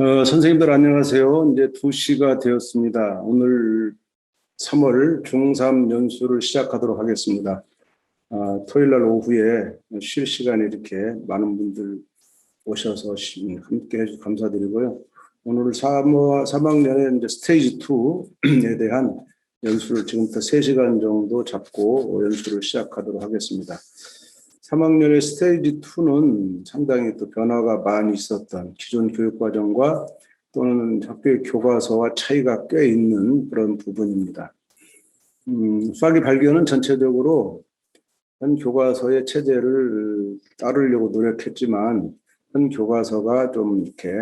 선생님들 안녕하세요. 이제 2시가 되었습니다. 오늘 3월 중3 연수를 시작하도록 하겠습니다. 토요일 날 오후에 쉴 시간에 이렇게 많은 분들 오셔서 함께 해주셔서 감사드리고요. 오늘 3학년의 이제 스테이지 2에 대한 연수를 지금부터 3시간 정도 잡고 연수를 시작하도록 하겠습니다. 3학년의 스테이지 2는 상당히 또 변화가 많이 있었던 기존 교육과정과 또는 학교의 교과서와 차이가 꽤 있는 그런 부분입니다. 수학의 발견은 전체적으로 현 교과서의 체제를 따르려고 노력했지만 현 교과서가 좀 이렇게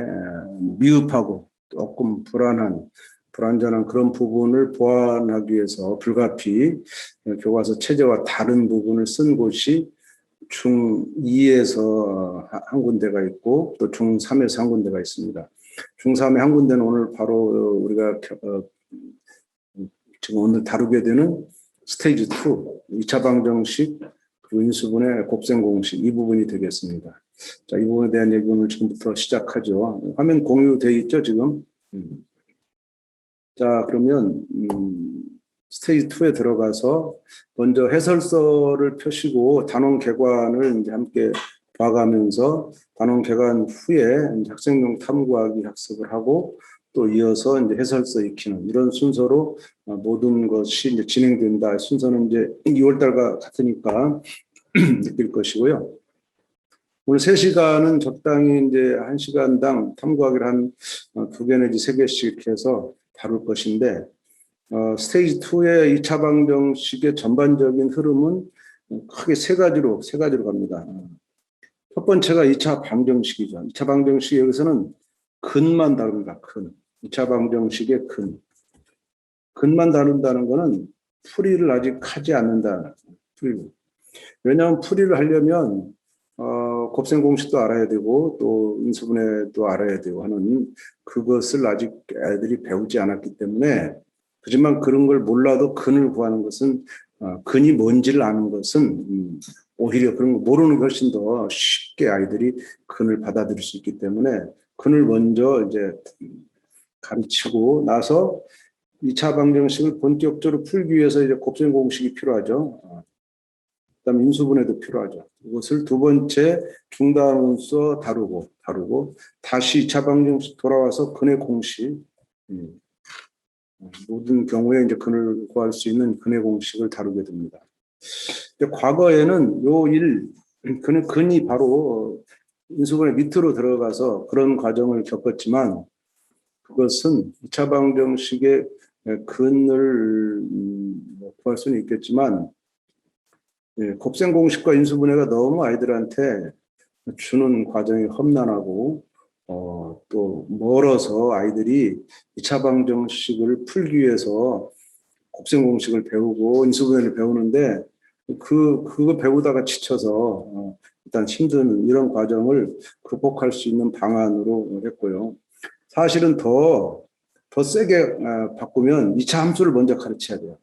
미흡하고 조금 불완전한 그런 부분을 보완하기 위해서 불가피 교과서 체제와 다른 부분을 쓴 곳이 중2에서 한 군데가 있고 또 중3에서 한 군데가 있습니다. 중3의 한 군데는 오늘 바로 우리가 지금 오늘 다루게 되는 스테이지 2, 2차 방정식, 그리고 인수분해, 곱셈 공식 이 부분이 되겠습니다. 자, 이 부분에 대한 얘기 오늘 지금부터 시작하죠. 화면 공유되어 있죠, 지금? 자, 그러면 스테이지 2에 들어가서 먼저 해설서를 펴시고 단원 개관을 이제 함께 봐가면서 단원 개관 후에 이제 학생용 탐구하기 학습을 하고 또 이어서 이제 해설서 익히는 이런 순서로 모든 것이 이제 진행된다. 순서는 이제 2월달과 같으니까 느낄 것이고요. 오늘 3시간은 적당히 이제 1시간당 탐구하기를 한 2개 내지 3개씩 이렇게 해서 다룰 것인데, 스테이지 2의 2차 방정식의 전반적인 흐름은 크게 세 가지로 갑니다. 첫 번째가 2차 방정식이죠. 2차 방정식 여기서는 근만 다룹니다. 근. 2차 방정식의 근. 근만 다룬다는 거는 풀이를 아직 하지 않는다. 왜냐하면 풀이를 하려면 곱셈 공식도 알아야 되고 또 인수분해도 알아야 되고 하는 그것을 아직 애들이 배우지 않았기 때문에, 하지만 그런 걸 몰라도 근을 구하는 것은 근이 뭔지를 아는 것은 오히려 그런 거 모르는 게 훨씬 더 쉽게 아이들이 근을 받아들일 수 있기 때문에 근을 먼저 이제 가르치고 나서 2차 방정식을 본격적으로 풀기 위해서 이제 곱셈 공식이 필요하죠. 그다음 인수분해도 필요하죠. 이것을 두 번째 중단원서 다루고 다시 2차 방정식 돌아와서 근의 공식, 모든 경우에 이제 근을 구할 수 있는 근의 공식을 다루게 됩니다. 과거에는 근이 바로 인수분해 밑으로 들어가서 그런 과정을 겪었지만 그것은 2차 방정식의 근을 구할 수는 있겠지만 곱셈 공식과 인수분해가 너무 아이들한테 주는 과정이 험난하고 또 멀어서 아이들이 2차 방정식을 풀기 위해서 곱셈 공식을 배우고 인수분해를 배우는데 그거 배우다가 지쳐서 일단 힘든 이런 과정을 극복할 수 있는 방안으로 했고요. 사실은 더 세게 바꾸면 2차 함수를 먼저 가르쳐야 돼요.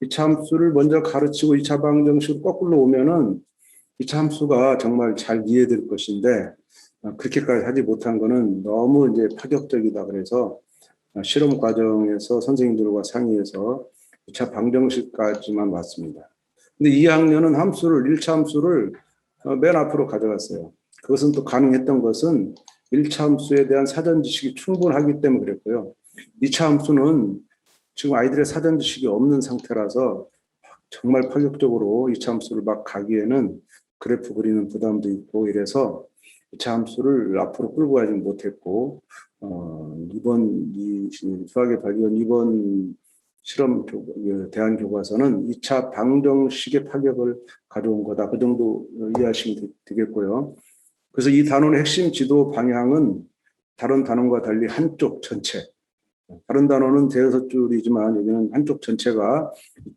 2차 함수를 먼저 가르치고 2차 방정식으로 거꾸로 오면은 2차 함수가 정말 잘 이해될 것인데 그렇게까지 하지 못한 거는 너무 이제 파격적이다. 그래서 실험 과정에서 선생님들과 상의해서 2차 방정식까지만 왔습니다. 근데 2학년은 1차 함수를 맨 앞으로 가져갔어요. 그것은 또 가능했던 것은 1차 함수에 대한 사전 지식이 충분하기 때문에 그랬고요. 2차 함수는 지금 아이들의 사전 지식이 없는 상태라서 정말 파격적으로 2차 함수를 막 가기에는 그래프 그리는 부담도 있고 이래서 2차 함수를 앞으로 끌고 가지 못했고, 이번 수학의 발견 이번 실험 대안 교과서는 2차 방정식의 파격을 가져온 거다. 그 정도 이해하시면 되겠고요. 그래서 이 단원의 핵심 지도 방향은 다른 단원과 달리 한쪽 전체, 다른 단원은 대여섯 줄이지만 여기는 한쪽 전체가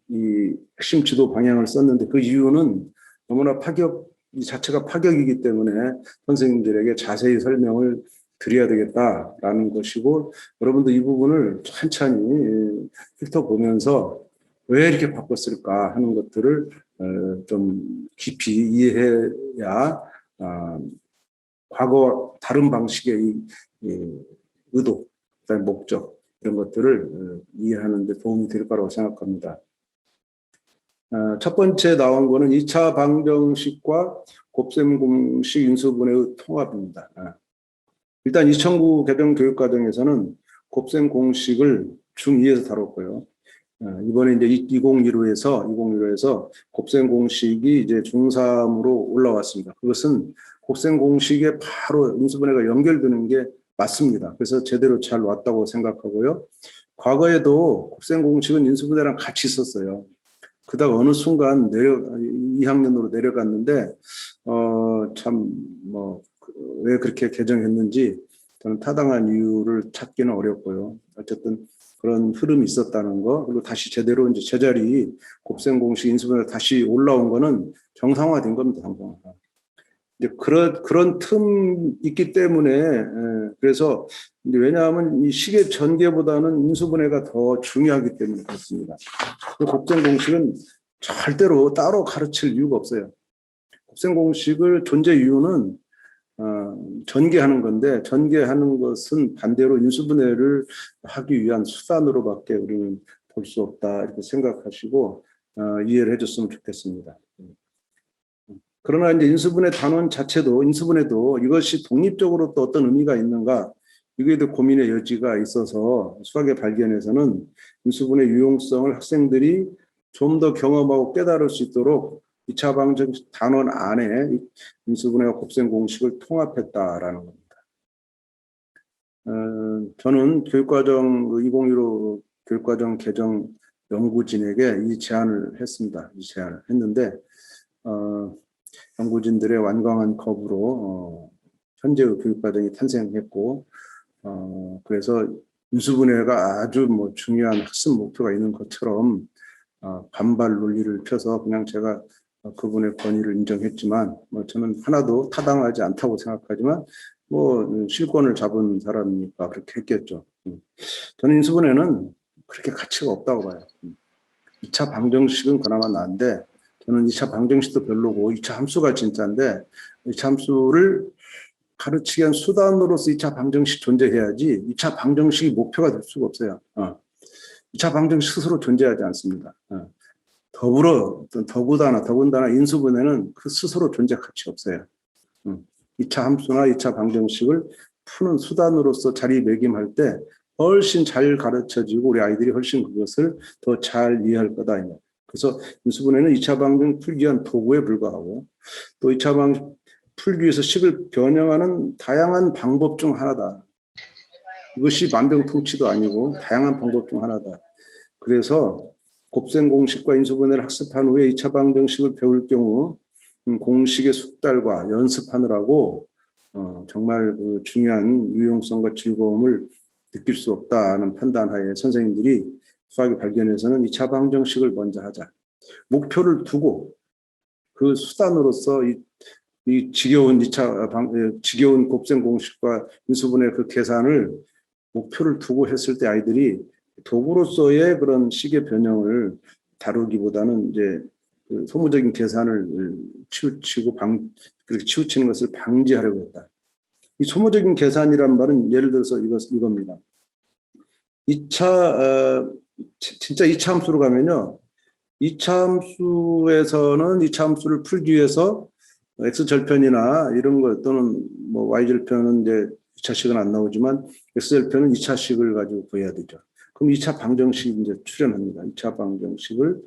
이 핵심 지도 방향을 썼는데 그 이유는 너무나 이 자체가 파격이기 때문에 선생님들에게 자세히 설명을 드려야 되겠다라는 것이고, 여러분도 이 부분을 천천히 훑어보면서 왜 이렇게 바꿨을까 하는 것들을 좀 깊이 이해해야 과거와 다른 방식의 이 의도, 그다음에 목적 이런 것들을 이해하는 데 도움이 될 거라고 생각합니다. 첫 번째 나온 거는 2차 방정식과 곱셈 공식 인수분해의 통합입니다. 일단 2009 개정 교육과정에서는 곱셈 공식을 중2에서 다뤘고요. 이번에 이제 2015에서 곱셈 공식이 이제 중3으로 올라왔습니다. 그것은 곱셈 공식에 바로 인수분해가 연결되는 게 맞습니다. 그래서 제대로 잘 왔다고 생각하고요. 과거에도 곱셈 공식은 인수분해랑 같이 있었어요. 그다가 어느 순간 2학년으로 내려갔는데 참 뭐 왜 그렇게 개정했는지 저는 타당한 이유를 찾기는 어렵고요. 어쨌든 그런 흐름이 있었다는 거, 그리고 다시 제대로 이제 제자리 곱셈 공식 인수분해가 다시 올라온 거는 정상화된 겁니다. 정상화. 이제 그런 틈 있기 때문에 그래서 이제 왜냐하면 이 시계 전개보다는 인수분해가 더 중요하기 때문에 그렇습니다. 곱셈 공식은 절대로 따로 가르칠 이유가 없어요. 곱셈 공식을 존재 이유는 전개하는 건데, 전개하는 것은 반대로 인수분해를 하기 위한 수단으로밖에 우리는 볼 수 없다 이렇게 생각하시고 이해를 해줬으면 좋겠습니다. 그러나 이제 인수분해 단원 자체도, 인수분해도 이것이 독립적으로 또 어떤 의미가 있는가, 이거에 대해 고민의 여지가 있어서 수학의 발견에서는 인수분해 유용성을 학생들이 좀 더 경험하고 깨달을 수 있도록 2차 방정식 단원 안에 인수분해와 곱셈 공식을 통합했다라는 겁니다. 저는 교육과정 2015 교육과정 개정 연구진에게 이 제안을 했습니다. 이 제안을 했는데 연구진들의 완강한 겁으로 현재의 교육과정이 탄생했고 그래서 인수분해가 아주 뭐 중요한 학습 목표가 있는 것처럼 반발 논리를 펴서 그냥 제가 그분의 권위를 인정했지만 뭐 저는 하나도 타당하지 않다고 생각하지만 뭐 실권을 잡은 사람이니까 그렇게 했겠죠. 저는 인수분해는 그렇게 가치가 없다고 봐요. 2차 방정식은 그나마 나은데 저는 2차 방정식도 별로고 2차 함수가 진짜인데 2차 함수를 가르치기 위한 수단으로서 2차 방정식 존재해야지 2차 방정식이 목표가 될 수가 없어요. 2차 방정식 스스로 존재하지 않습니다. 더군다나 인수분해는 그 스스로 존재 가치 없어요. 2차 함수나 2차 방정식을 푸는 수단으로서 자리매김할 때 훨씬 잘 가르쳐지고 우리 아이들이 훨씬 그것을 더 잘 이해할 거다. 그래서 인수분해는 2차 방정 풀기 위한 도구에 불과하고 또 2차 방정 풀기 위해서 식을 변형하는 다양한 방법 중 하나다. 이것이 만병통치도 아니고 다양한 방법 중 하나다. 그래서 곱셈 공식과 인수분해를 학습한 후에 2차 방정식을 배울 경우 공식의 숙달과 연습하느라고 정말 그 중요한 유용성과 즐거움을 느낄 수 없다는 판단하에 선생님들이 수학의 발견에서는 2차 방정식을 먼저 하자. 목표를 두고 그 수단으로서 이 지겨운 지겨운 곱셈 공식과 인수분해 그 계산을 목표를 두고 했을 때 아이들이 도구로서의 그런 식의 변형을 다루기보다는 이제 그 소모적인 계산을 그렇게 치우치는 것을 방지하려고 했다. 이 소모적인 계산이란 말은 예를 들어서 이겁니다. 진짜 2차 함수로 가면요. 2차 함수에서는 2차 함수를 풀기 위해서 x절편이나 이런 것 또는 뭐 y절편은 이제 2차식은 안 나오지만 x절편은 2차식을 가지고 구해야 되죠. 그럼 2차 방정식이 이제 출현합니다. 2차 방정식을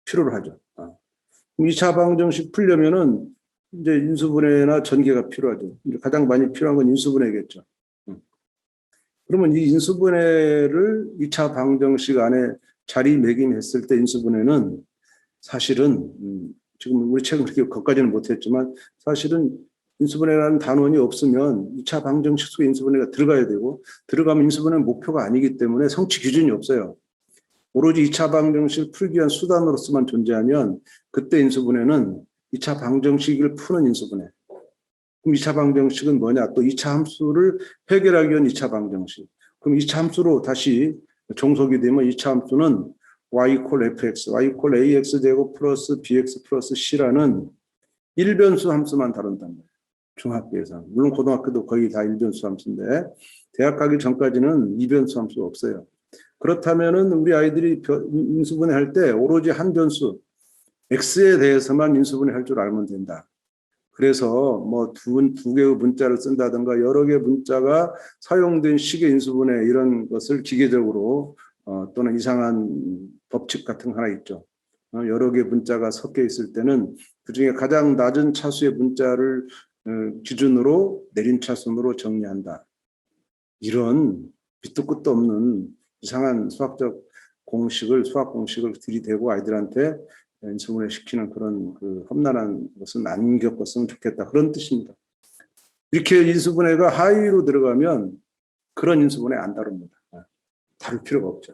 필요로 하죠. 그럼 2차 방정식 풀려면은 이제 인수분해나 전개가 필요하죠. 가장 많이 필요한 건 인수분해겠죠. 그러면 이 인수분해를 2차 방정식 안에 자리매김했을 때 인수분해는 사실은 지금 우리 책은 그렇게 거기까지는 못했지만 사실은 인수분해라는 단원이 없으면 2차 방정식 속에 인수분해가 들어가야 되고 들어가면 인수분해는 목표가 아니기 때문에 성취 기준이 없어요. 오로지 2차 방정식을 풀기 위한 수단으로서만 존재하면 그때 인수분해는 2차 방정식을 푸는 인수분해. 그럼 2차 방정식은 뭐냐? 또 2차 함수를 해결하기 위한 2차 방정식. 그럼 2차 함수로 다시 종속이 되면 2차 함수는 y 이퀄 fx, y 이퀄 ax 제곱 플러스 bx 플러스 c라는 일변수 함수만 다룬다는 거예요. 중학교에서. 물론 고등학교도 거의 다 일변수 함수인데 대학 가기 전까지는 이변수 함수가 없어요. 그렇다면은 우리 아이들이 인수분해 할 때 오로지 한 변수 x에 대해서만 인수분해 할 줄 알면 된다. 그래서 뭐 두 개의 문자를 쓴다든가 여러 개의 문자가 사용된 식의 인수분해 이런 것을 기계적으로 또는 이상한 법칙 같은 거 하나 있죠. 여러 개의 문자가 섞여 있을 때는 그중에 가장 낮은 차수의 문자를 기준으로 내린 차순으로 정리한다. 이런 밑도 끝도 없는 이상한 수학 공식을 들이대고 아이들한테 인수분해 시키는 그런 그 험난한 것은 안 겪었으면 좋겠다. 그런 뜻입니다. 이렇게 인수분해가 하위로 들어가면 그런 인수분해 안 다룹니다. 다룰 필요가 없죠.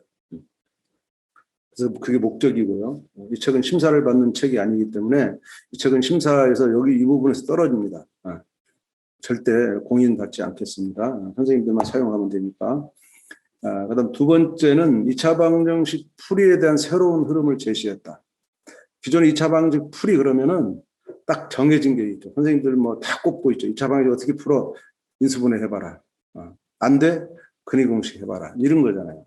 그래서 그게 목적이고요. 이 책은 심사를 받는 책이 아니기 때문에 이 책은 심사에서 여기 이 부분에서 떨어집니다. 절대 공인받지 않겠습니다. 선생님들만 사용하면 되니까. 그다음 두 번째는 2차 방정식 풀이에 대한 새로운 흐름을 제시했다. 기존의 2차 방정식 풀이 그러면은 딱 정해진 게 있죠. 선생님들 뭐 다 꼽고 있죠. 2차 방정식 어떻게 풀어? 인수분해 해봐라. 안 돼? 근위공식 해봐라. 이런 거잖아요.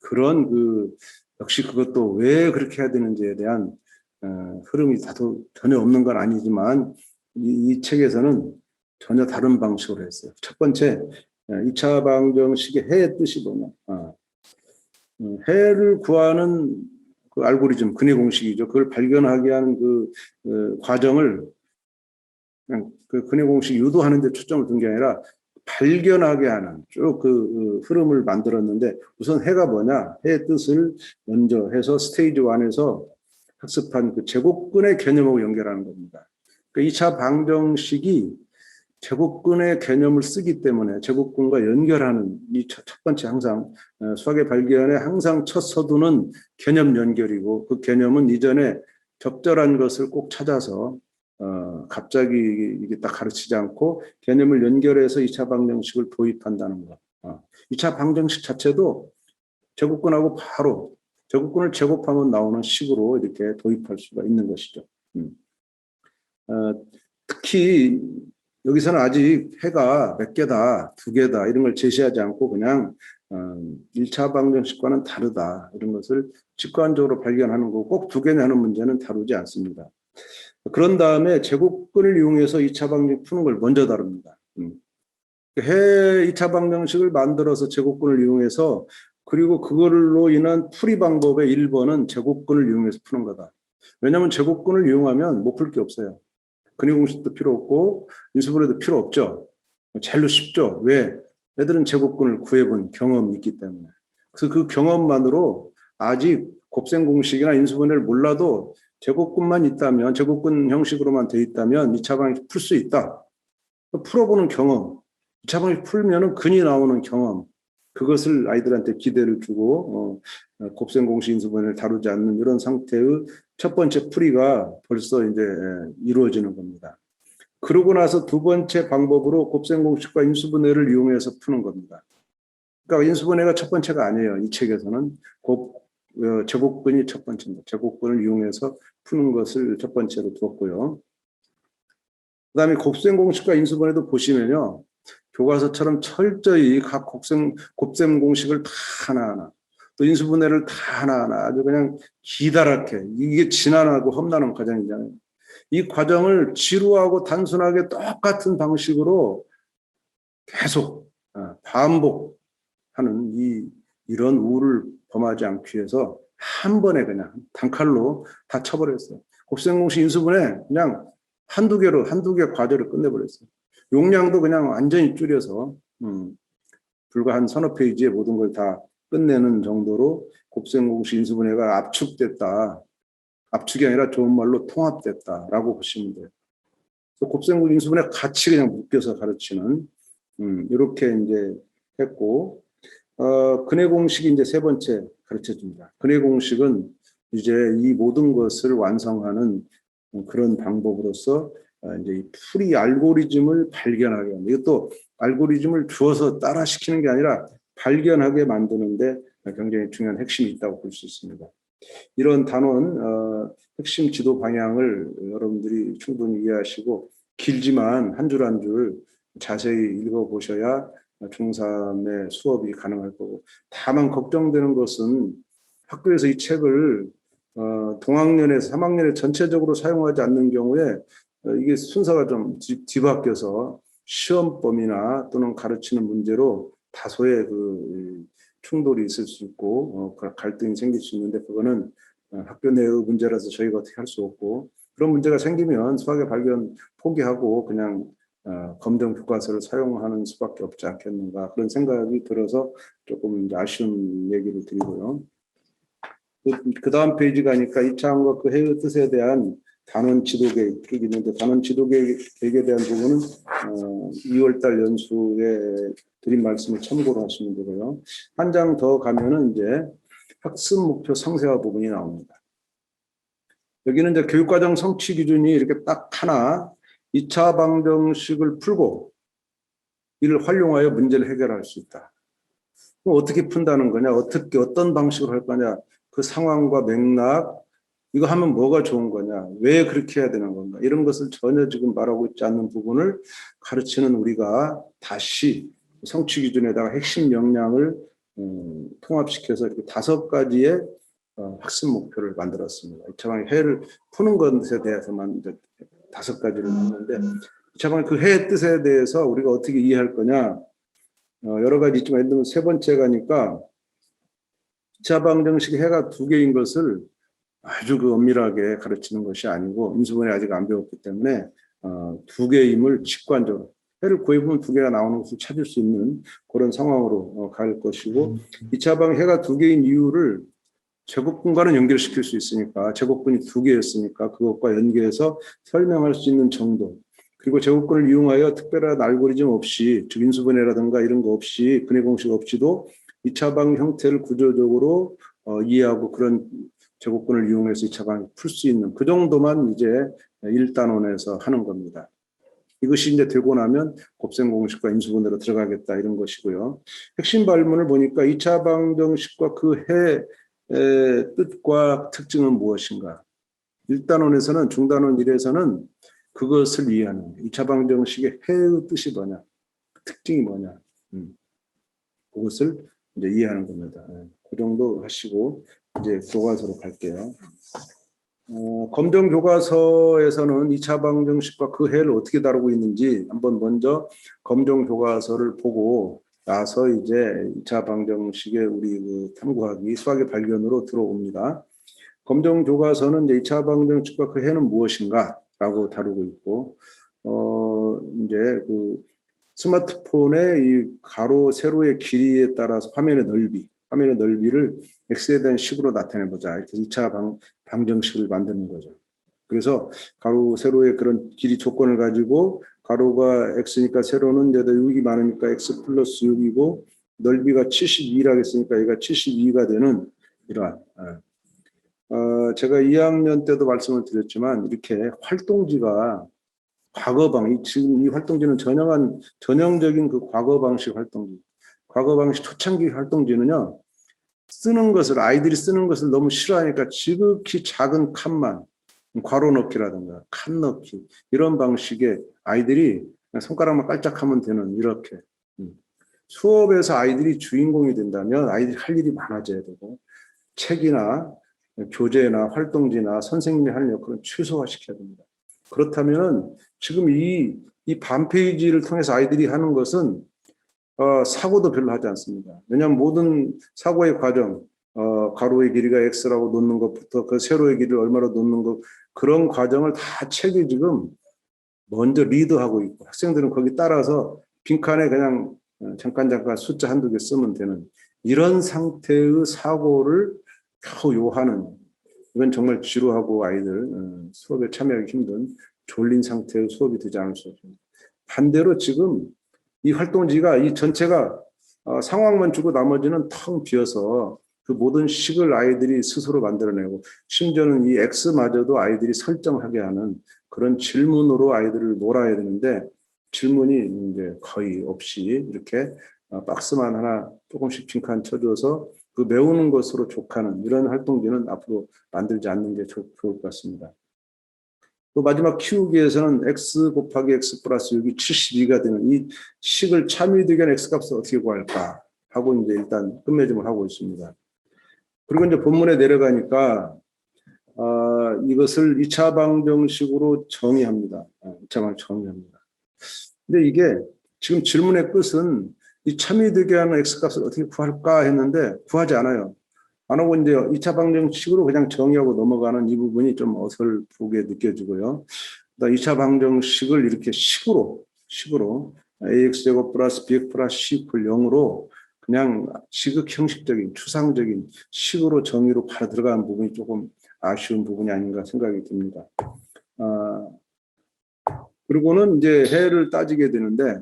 그런 역시 그것도 왜 그렇게 해야 되는지에 대한 흐름이 전혀 없는 건 아니지만 이 책에서는 전혀 다른 방식으로 했어요. 첫 번째, 2차 방정식의 해의 뜻이 뭐냐. 해를 구하는 그 알고리즘, 근해 공식이죠. 그걸 발견하게 하는 과정을 그냥 그 근해 공식 유도하는 데 초점을 둔 게 아니라 발견하게 하는 쭉 흐름을 만들었는데 우선 해가 뭐냐. 해의 뜻을 먼저 해서 스테이지 1에서 학습한 그 제곱근의 개념하고 연결하는 겁니다. 그러니까 2차 방정식이 제곱근의 개념을 쓰기 때문에 제곱근과 연결하는 이 첫 번째 항상 수학의 발견에 항상 첫 서두는 개념 연결이고 그 개념은 이전에 적절한 것을 꼭 찾아서 갑자기 이게 딱 가르치지 않고 개념을 연결해서 2차 방정식을 도입한다는 것. 2차 방정식 자체도 제곱근하고 바로 제곱근을 제곱하면 나오는 식으로 이렇게 도입할 수가 있는 것이죠. 특히 여기서는 아직 해가 몇 개다, 두 개다 이런 걸 제시하지 않고 그냥 1차 방정식과는 다르다 이런 것을 직관적으로 발견하는 거고 꼭 두 개냐 하는 문제는 다루지 않습니다. 그런 다음에 제곱근을 이용해서 2차 방정식 푸는 걸 먼저 다룹니다. 해 2차 방정식을 만들어서 제곱근을 이용해서 그리고 그걸로 인한 풀이 방법의 1번은 제곱근을 이용해서 푸는 거다. 왜냐하면 제곱근을 이용하면 못 풀 게 없어요. 근위공식도 필요 없고 인수분해도 필요 없죠. 제일로 쉽죠. 왜? 애들은 제곱근을 구해본 경험이 있기 때문에. 그래서 그 경험만으로 아직 곱셈 공식이나 인수분해를 몰라도 제곱근만 있다면 제곱근 형식으로만 돼 있다면 2차 방정식 풀 수 있다. 풀어보는 경험. 2차 방정식 풀면은 근이 나오는 경험. 그것을 아이들한테 기대를 주고 곱셈 공식 인수분해를 다루지 않는 이런 상태의 첫 번째 풀이가 벌써 이제 이루어지는 겁니다. 그러고 나서 두 번째 방법으로 곱셈 공식과 인수분해를 이용해서 푸는 겁니다. 그러니까 인수분해가 첫 번째가 아니에요. 이 책에서는 제곱근이 첫 번째입니다. 제곱근을 이용해서 푸는 것을 첫 번째로 두었고요. 그다음에 곱셈 공식과 인수분해도 보시면요. 교과서처럼 철저히 각 곱셈 공식을 다 하나하나 또 인수분해를 다 하나하나 아주 그냥 기다랗게 이게 지난하고 험난한 과정이잖아요. 이 과정을 지루하고 단순하게 똑같은 방식으로 계속 반복하는 이런 우를 범하지 않기 위해서 한 번에 그냥 단칼로 다 쳐버렸어요. 곱셈 공식 인수분해 그냥 한두 개 과제를 끝내버렸어요. 용량도 그냥 완전히 줄여서 불과 한 서너 페이지에 모든 걸 다 끝내는 정도로 곱셈 공식 인수분해가 압축됐다. 압축이 아니라 좋은 말로 통합됐다라고 보시면 돼요. 곱셈 공식 인수분해 같이 그냥 묶여서 가르치는 이렇게 이제 했고 근해 공식이 이제 세 번째 가르쳐 줍니다. 근해 공식은 이제 이 모든 것을 완성하는 그런 방법으로서 이제 이 풀이 알고리즘을 발견하게 합니다. 이것도 알고리즘을 주어서 따라 시키는 게 아니라 발견하게 만드는데 굉장히 중요한 핵심이 있다고 볼 수 있습니다. 이런 단원 핵심 지도 방향을 여러분들이 충분히 이해하시고 길지만 한 줄 한 줄 자세히 읽어보셔야 중3의 수업이 가능할 거고, 다만 걱정되는 것은 학교에서 이 책을 동학년에서 3학년에 전체적으로 사용하지 않는 경우에 이게 순서가 좀 뒤바뀌어서 시험범위나 또는 가르치는 문제로 다소의 그 충돌이 있을 수 있고 갈등이 생길 수 있는데, 그거는 학교 내의 문제라서 저희가 어떻게 할 수 없고, 그런 문제가 생기면 수학의 발견 포기하고 그냥 검정 교과서를 사용하는 수밖에 없지 않겠는가, 그런 생각이 들어서 조금 이제 아쉬운 얘기를 드리고요. 그 다음 페이지 가니까 이차원과 그 해의 뜻에 대한 단원 지도 계획이 있는데, 단원 지도 계획에 대한 부분은 2월달 연수에 드린 말씀을 참고로 하시면 되고요. 한 장 더 가면은 이제 학습 목표 상세화 부분이 나옵니다. 여기는 이제 교육과정 성취 기준이 이렇게 딱 하나, 2차 방정식을 풀고 이를 활용하여 문제를 해결할 수 있다. 어떻게 푼다는 거냐, 어떤 방식으로 할 거냐, 그 상황과 맥락, 이거 하면 뭐가 좋은 거냐, 왜 그렇게 해야 되는 건가, 이런 것을 전혀 지금 말하고 있지 않는 부분을 가르치는 우리가 다시 성취 기준에다가 핵심 역량을 통합시켜서 이렇게 5가지의 학습 목표를 만들었습니다. 이차방의 해를 푸는 것에 대해서만 이제 5가지를 했는데, 이차방의 그 해의 뜻에 대해서 우리가 어떻게 이해할 거냐, 여러 가지 있지만, 예를 들면 3번째 가니까 2차 방정식 해가 2개인 것을 아주 그 엄밀하게 가르치는 것이 아니고, 인수분해 아직 안 배웠기 때문에 2개임을 직관적으로, 해를 구해보면 2개가 나오는 것을 찾을 수 있는 그런 상황으로 갈 것이고, 2차 방 해가 2개인 이유를 제곱근과는 연결시킬 수 있으니까, 제곱근이 2개였으니까 그것과 연계해서 설명할 수 있는 정도, 그리고 제곱근을 이용하여 특별한 알고리즘 없이, 즉 인수분해라든가 이런 거 없이, 근해 공식 없이도 2차 방 형태를 구조적으로 이해하고 그런 제곱근을 이용해서 2차 방을 풀 수 있는 그 정도만 이제 1단원에서 하는 겁니다. 이것이 이제 되고 나면 곱셈 공식과 인수분해로 들어가겠다, 이런 것이고요. 핵심 발문을 보니까 2차 방정식과 그 해의 뜻과 특징은 무엇인가. 1단원에서는, 중단원 1에서는 그것을 이해하는 거예요. 2차 방정식의 해의 뜻이 뭐냐, 특징이 뭐냐, 그것을 이제 이해하는 겁니다. 그 정도 하시고 이제 교과서로 갈게요. 검정 교과서에서는 2차 방정식과 그 해를 어떻게 다루고 있는지 한번 먼저 검정 교과서를 보고 나서 이제 2차 방정식의 우리 그 탐구하기, 수학의 발견으로 들어옵니다. 검정 교과서는 이제 2차 방정식과 그 해는 무엇인가라고 다루고 있고, 이제 그 스마트폰의 이 가로, 세로의 길이에 따라서 화면의 넓이를 x에 대한 식으로 나타내보자, 이렇게 2차 방정식을 만드는 거죠. 그래서 가로, 세로의 그런 길이 조건을 가지고, 가로가 x니까 세로는 이제 6이 많으니까 x 플러스 6이고, 넓이가 72라고 했으니까 얘가 72가 되는 이러한, 제가 2학년 때도 말씀을 드렸지만, 이렇게 활동지가 과거 지금 이 활동지는 전형적인 그 과거 방식 활동지. 과거 방식 초창기 활동지는요, 아이들이 쓰는 것을 너무 싫어하니까 지극히 작은 칸만, 괄호 넣기라든가 칸 넣기, 이런 방식의 아이들이 그냥 손가락만 깔짝하면 되는, 이렇게. 수업에서 아이들이 주인공이 된다면 아이들이 할 일이 많아져야 되고, 책이나 교재나 활동지나 선생님이 하는 역할은 최소화시켜야 됩니다. 그렇다면 지금 이 반페이지를 통해서 아이들이 하는 것은 사고도 별로 하지 않습니다. 왜냐하면 모든 사고의 과정, 가로의 길이가 x라고 놓는 것부터 그 세로의 길이를 얼마로 놓는 것, 그런 과정을 다 책이 지금 먼저 리드하고 있고, 학생들은 거기 따라서 빈칸에 그냥 잠깐 숫자 한두 개 쓰면 되는, 이런 상태의 사고를 겨우 요하는, 이건 정말 지루하고 아이들 수업에 참여하기 힘든 졸린 상태의 수업이 되지 않을 수 없습니다. 반대로 지금 이 활동지가 이 전체가 상황만 주고 나머지는 텅 비어서 그 모든 식을 아이들이 스스로 만들어내고, 심지어는 이 X마저도 아이들이 설정하게 하는 그런 질문으로 아이들을 몰아야 되는데, 질문이 이제 거의 없이 이렇게 박스만 하나 조금씩 빈칸 쳐줘서 그 메우는 것으로 족하는 이런 활동지는 앞으로 만들지 않는 게 좋을 것 같습니다. 또 마지막 키우기에서는 x 곱하기 x 플러스 6이 72가 되는 이 식을 참이득의 x값을 어떻게 구할까 하고 이제 일단 끝맺음을 하고 있습니다. 그리고 이제 본문에 내려가니까 이것을 2차 방정식으로 정의합니다. 2차 방정 정의합니다. 근데 이게 지금 질문의 끝은 이 참이득에 하는 x값을 어떻게 구할까 했는데 구하지 않아요. 안 하고 이제 2차 방정식으로 그냥 정의하고 넘어가는 이 부분이 좀 어설프게 느껴지고요. 2차 방정식을 이렇게 식으로 ax제곱 플러스 bx 플러스 c 이퀄 0으로 그냥 지극 형식적인 추상적인 식으로 정의로 바로 들어가는 부분이 조금 아쉬운 부분이 아닌가 생각이 듭니다. 그리고는 이제 해를 따지게 되는데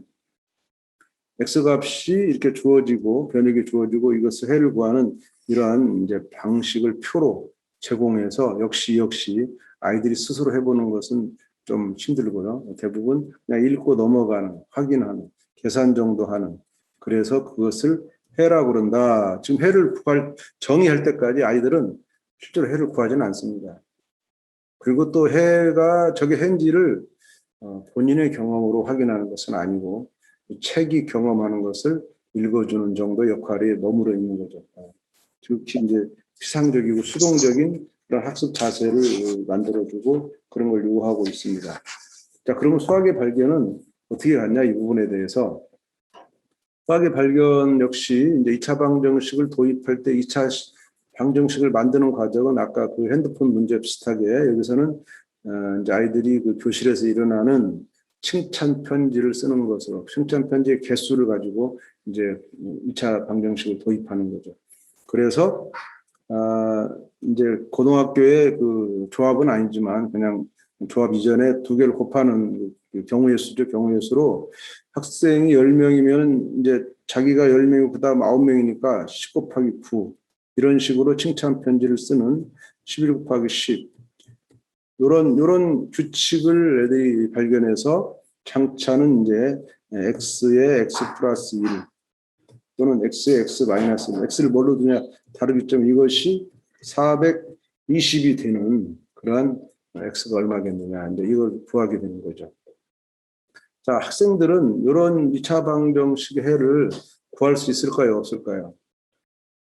x값이 이렇게 주어지고 변형이 주어지고 이것을 해를 구하는 이러한 이제 방식을 표로 제공해서 역시 아이들이 스스로 해보는 것은 좀 힘들고요. 대부분 그냥 읽고 넘어가는, 확인하는, 계산 정도 하는. 그래서 그것을 해라고 그런다. 지금 해를 정의할 때까지 아이들은 실제로 해를 구하지는 않습니다. 그리고 또 해가 저게 해인지를 본인의 경험으로 확인하는 것은 아니고 책이 경험하는 것을 읽어주는 정도 역할에 머물러 있는 거죠. 특히 이제 피상적이고 수동적인 그런 학습 자세를 만들어주고 그런 걸 요구하고 있습니다. 자, 그러면 수학의 발견은 어떻게 갔냐 이 부분에 대해서 수학의 발견 역시 이제 2차 방정식을 도입할 때 2차 방정식을 만드는 과정은 아까 그 핸드폰 문제 비슷하게 여기서는 이제 아이들이 그 교실에서 일어나는 칭찬 편지를 쓰는 것으로 칭찬 편지의 개수를 가지고 이제 2차 방정식을 도입하는 거죠. 그래서 이제 고등학교의 그 조합은 아니지만 그냥 조합 이전에 두 개를 곱하는 경우의 수죠. 경우의 수로 학생이 10명이면 이제 자기가 10명이고 그다음 9명이니까 10 곱하기 9 이런 식으로 칭찬 편지를 쓰는 11 곱하기 10 이런 규칙을 애들이 발견해서 장차는 이제 x에 x 플러스 1 또는 x에 x 마이너스 1 x를 뭘로 두냐 다르기 때문에 이것이 420이 되는 그러한 x가 얼마겠느냐 이제 이걸 구하게 되는 거죠. 자, 학생들은 이런 2차 방정식의 해를 구할 수 있을까요? 없을까요?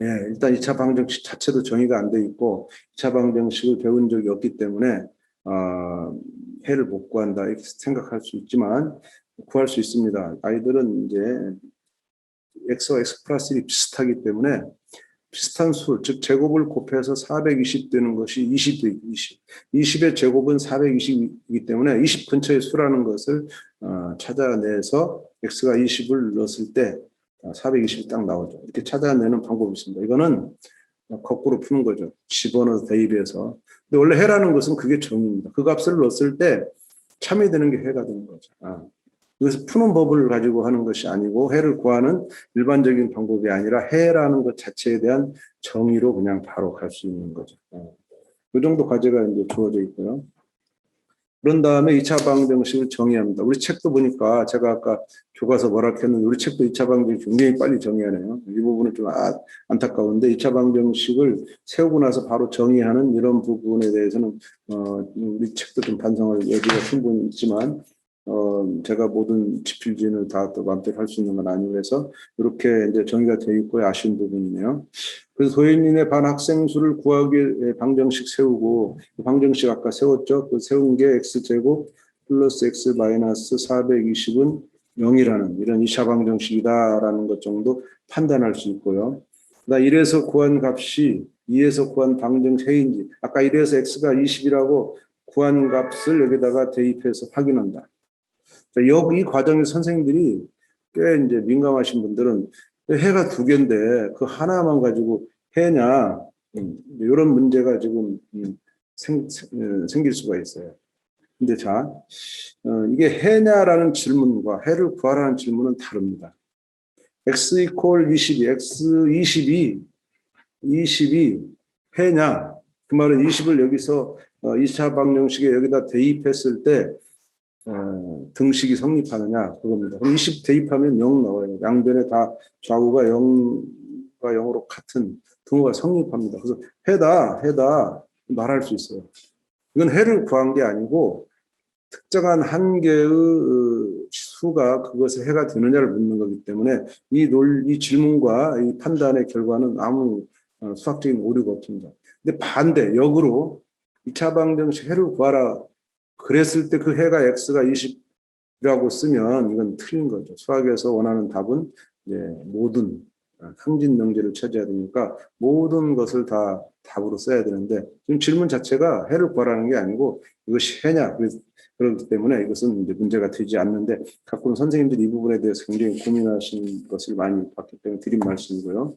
예, 일단 2차 방정식 자체도 정의가 안 돼 있고 2차 방정식을 배운 적이 없기 때문에 해를 못 구한다 이렇게 생각할 수 있지만 구할 수 있습니다. 아이들은 이제 x와 x 플러스 1이 비슷하기 때문에 비슷한 수, 즉 제곱을 곱해서 420 되는 것이 20대 20. 20의 제곱은 420이기 때문에 20 근처의 수라는 것을 찾아내서 x가 20을 넣었을 때 420이 딱 나오죠. 이렇게 찾아내는 방법이 있습니다. 이거는 거꾸로 푸는 거죠. 집어넣어서 대입해서. 근데 원래 해라는 것은 그게 정의입니다. 그 값을 넣었을 때 참이 되는 게 해가 되는 거죠. 그래서 푸는 법을 가지고 하는 것이 아니고 해를 구하는 일반적인 방법이 아니라 해라는 것 자체에 대한 정의로 그냥 바로 갈 수 있는 거죠. 그 정도 과제가 이제 주어져 있고요. 그런 다음에 2차 방정식을 정의합니다. 우리 책도 보니까 제가 아까 교과서 뭐라 했는데 우리 책도 2차 방정식 굉장히 빨리 정의하네요. 이 부분은 좀 안타까운데 2차 방정식을 세우고 나서 바로 정의하는 이런 부분에 대해서는 우리 책도 좀 반성할 여지가 충분히 있지만 제가 모든 지필진을 다 또 마음대로 할 수 있는 건 아니고 해서 이렇게 이제 정의가 되어 있고 아쉬운 부분이네요. 그래서 도인인의 반 학생 수를 구하기 위해 방정식 세우고 방정식 아까 세웠죠. 그 세운 게 x제곱 플러스 x 마이너스 420은 0이라는 이런 2차 방정식이다라는 것 정도 판단할 수 있고요. 그다음 1에서 구한 값이 2에서 구한 방정식인지 아까 1에서 x가 20이라고 구한 값을 여기다가 대입해서 확인한다. 이 과정에 선생님들이 꽤 이제 민감하신 분들은 해가 두 개인데 그 하나만 가지고 해냐 이런 문제가 지금 생길 수가 있어요. 근데 자 이게 해냐라는 질문과 해를 구하라는 질문은 다릅니다. x 이퀄 22, x 20이 해냐 그 말은 20을 여기서 2차 방정식에 여기다 대입했을 때 등식이 성립하느냐 그겁니다. 그럼 20 대입하면 0 나와요. 양변에 다 좌우가 0과 0으로 같은 등호가 성립합니다. 그래서 해다 말할 수 있어요. 이건 해를 구한 게 아니고 특정한 한 개의 수가 그것의 해가 되느냐를 묻는 거기 때문에 이 질문과 이 판단의 결과는 아무 수학적인 오류가 없습니다. 근데 반대, 역으로 2차 방정식 해를 구하라 그랬을 때 그 해가 x가 20이라고 쓰면 이건 틀린 거죠. 수학에서 원하는 답은 이제 모든 항진 명제를 찾아야 되니까 모든 것을 다 답으로 써야 되는데 지금 질문 자체가 해를 구하라는 게 아니고 이것이 해냐 그렇기 때문에 이것은 이제 문제가 되지 않는데 가끔 선생님들이 이 부분에 대해서 굉장히 고민하시는 것을 많이 봤기 때문에 드린 말씀이고요.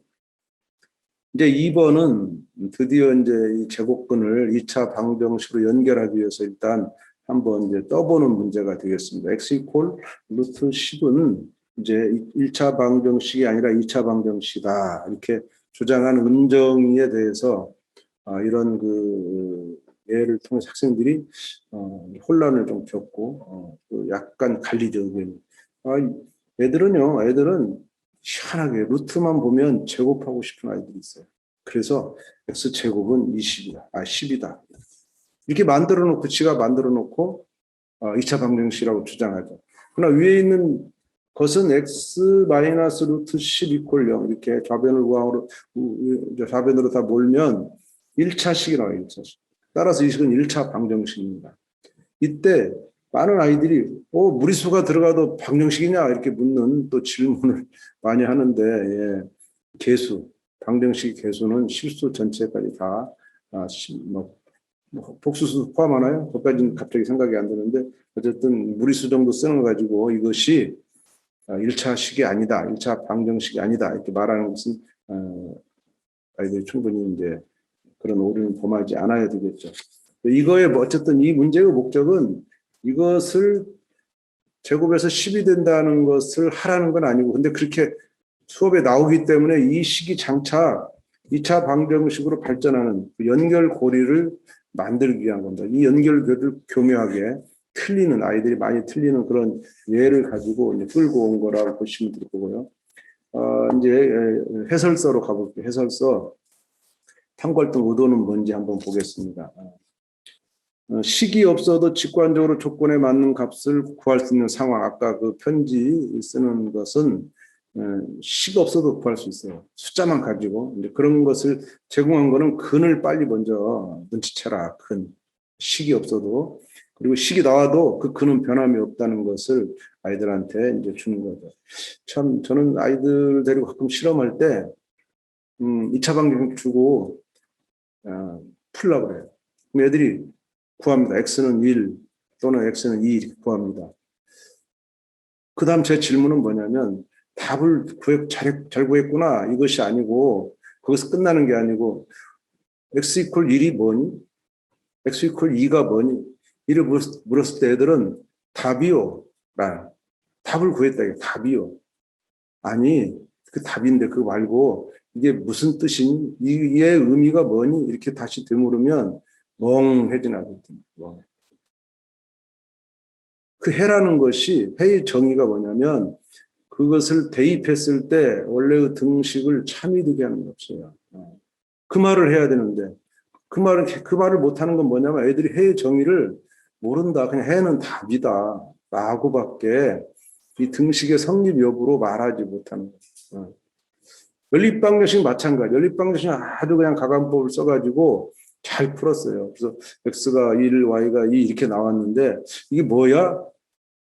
이제 2번은 드디어 이제 이 제곱근을 2차 방정식으로 연결하기 위해서 일단 한번 이제 떠보는 문제가 되겠습니다. x 이퀄 루트 10은 이제 1차 방정식이 아니라 2차 방정식이다. 이렇게 주장한 은정이에 대해서 이런 그 예를 통해서 학생들이 혼란을 좀 겪고 또 약간 갈리죠. 애들은 희한하게 루트만 보면 제곱하고 싶은 아이들이 있어요. 그래서 x제곱은 10이다. 이렇게 만들어 놓고 지가 만들어 놓고 2차 방정식이라고 주장하죠. 그러나 위에 있는 것은 x 마이너스 루트 10 이퀄 0 이렇게 좌변을 우항으로 좌변으로 다 몰면 1차식이 나와요. 1차식. 따라서 이 식은 1차 방정식입니다. 이때 많은 아이들이 무리수가 들어가도 방정식이냐 이렇게 묻는 또 질문을 많이 하는데 예, 개수 방정식 개수는 실수 전체까지 다 복수수 포함하나요? 그것까지는 갑자기 생각이 안 드는데 어쨌든 무리수 정도 쓰는 거 가지고 이것이 1차식이 아니다, 1차 방정식이 아니다 이렇게 말하는 것은 아이들이 충분히 이제 그런 오류는 범하지 않아야 되겠죠. 이거의 어쨌든 이 문제의 목적은 이것을 제곱에서 10이 된다는 것을 하라는 건 아니고 근데 그렇게 수업에 나오기 때문에 이 식이 장차 2차 방정식으로 발전하는 그 연결고리를 만들기 위한 겁니다. 이 연결고리를 교묘하게 틀리는 아이들이 많이 틀리는 그런 예를 가지고 이제 끌고 온 거라고 보시면 될 거고요. 이제 해설서로 가볼게요. 해설서 탐구활동 의도는 뭔지 한번 보겠습니다. 식이 없어도 직관적으로 조건에 맞는 값을 구할 수 있는 상황. 아까 그 편지 쓰는 것은 식 없어도 구할 수 있어요. 숫자만 가지고. 이제 그런 것을 제공한 거는 근을 빨리 먼저 눈치채라. 근. 식이 없어도. 그리고 식이 나와도 그 근은 변함이 없다는 것을 아이들한테 이제 주는 거죠. 참, 저는 아이들 데리고 가끔 실험할 때, 2차 방정식 주고, 풀라고 그래요. 그럼 애들이 구합니다. x는 1 또는 x는 2 이렇게 구합니다. 그 다음 제 질문은 뭐냐면 답을 잘 구했구나 이것이 아니고 거기서 끝나는 게 아니고 x 이퀄 1이 뭐니? x 이퀄 2가 뭐니? 이를 물었을 때 애들은 답이요. 답을 구했다. 이게 답이요. 아니 그 답인데 그거 말고 이게 무슨 뜻이니? 이의 의미가 뭐니? 이렇게 다시 되물으면 멍해지나거든요. 그 해라는 것이 해의 정의가 뭐냐면 그것을 대입했을 때 원래의 등식을 참이되게 하는 게 없어요. 그 말을 해야 되는데 그 말을 못하는 건 뭐냐면 애들이 해의 정의를 모른다. 그냥 해는 답이다. 라고밖에 이 등식의 성립 여부로 말하지 못하는 거예요. 연립방정식 마찬가지. 연립방정식 아주 그냥 가관법을 써가지고 잘 풀었어요. 그래서 x가 1, y가 2 이렇게 나왔는데 이게 뭐야?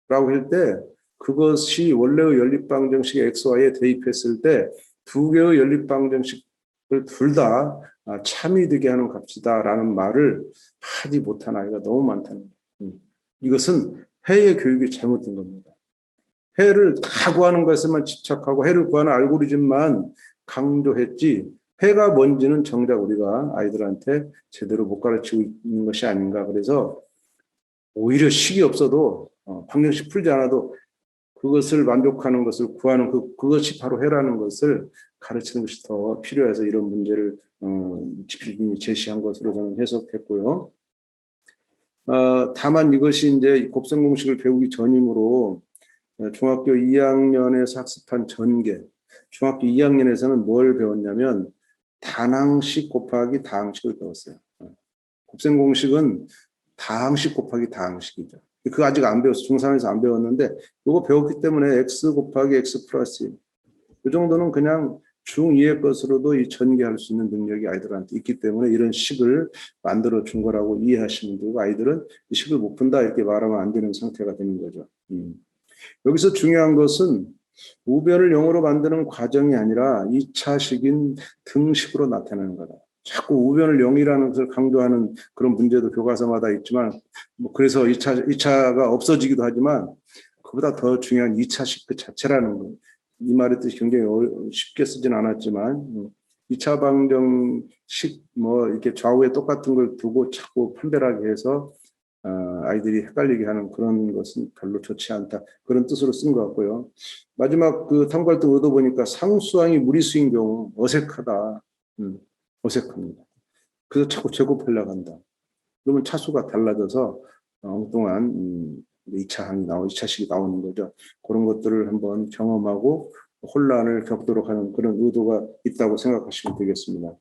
라고 할 때 그것이 원래의 연립방정식 x, y에 대입했을 때 두 개의 연립방정식을 둘 다 참이 되게 하는 값이다 라는 말을 하지 못한 아이가 너무 많다는 거예요. 이것은 해의 교육이 잘못된 겁니다. 해를 다 구하는 것에만 집착하고 해를 구하는 알고리즘만 강조했지 해가 뭔지는 정작 우리가 아이들한테 제대로 못 가르치고 있는 것이 아닌가. 그래서 오히려 식이 없어도 방정식 풀지 않아도 그것을 만족하는 것을 구하는 그것이 바로 해라는 것을 가르치는 것이 더 필요해서 이런 문제를 제시한 것으로 저는 해석했고요. 다만 이것이 이제 곱셈 공식을 배우기 전이므로 중학교 2학년에서 학습한 전개, 중학교 2학년에서는 뭘 배웠냐면 단항식 곱하기 다항식을 배웠어요. 곱셈 공식은 다항식 곱하기 다항식이죠. 그거 아직 안 배웠어. 중3에서 안 배웠는데 이거 배웠기 때문에 x 곱하기 x 플러스 1. 이 정도는 그냥 중2의 것으로도 이 전개할 수 있는 능력이 아이들한테 있기 때문에 이런 식을 만들어 준 거라고 이해하시면 되고, 아이들은 이 식을 못 푼다 이렇게 말하면 안 되는 상태가 되는 거죠. 여기서 중요한 것은 우변을 0으로 만드는 과정이 아니라 2차식인 등식으로 나타내는 거다. 자꾸 우변을 0이라는 것을 강조하는 그런 문제도 교과서마다 있지만, 뭐 그래서 2차가 없어지기도 하지만 그보다 더 중요한 2차식 그 자체라는 거. 이 말의 뜻이 굉장히 쉽게 쓰진 않았지만 2차 방정식 뭐 이렇게 좌우에 똑같은 걸 두고 자꾸 판별하게 해서 아이들이 헷갈리게 하는 그런 것은 별로 좋지 않다. 그런 뜻으로 쓴 것 같고요. 마지막 그 탐구할 때 얻어보니까 상수항이 무리수인 경우 어색하다. 어색합니다. 그래서 자꾸 제곱하려고 한다. 그러면 차수가 달라져서 엉뚱한 2차식이 나오는 거죠. 그런 것들을 한번 경험하고 혼란을 겪도록 하는 그런 의도가 있다고 생각하시면 되겠습니다.